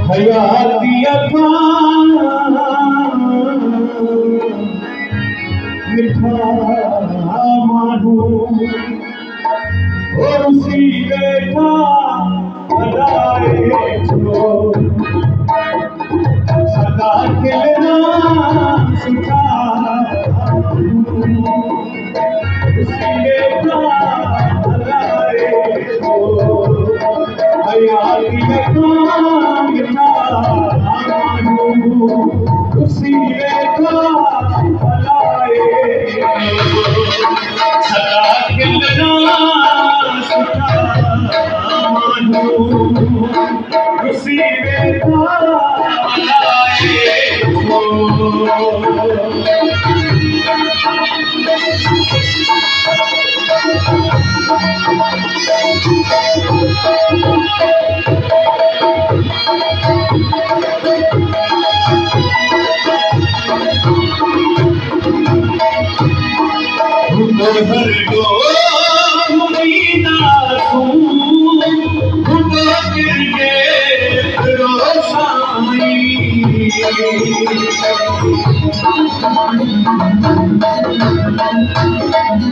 हयाती अथा मिठा मानू और उसी बैठा बनाए छो सदा खिलना सिखा उसी बैठा बनाए छो हयाती अथा मिठा मानू उसी बैठा बनाए सदा खिलना उसी बैठा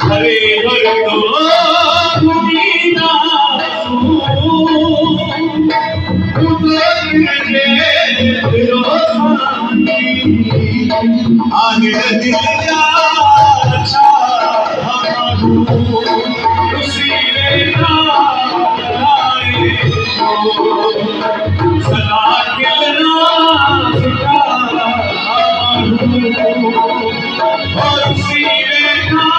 हरे हरे आगे दिल जा उसी बैठा सदा खिलना सिखा और उसी बैठा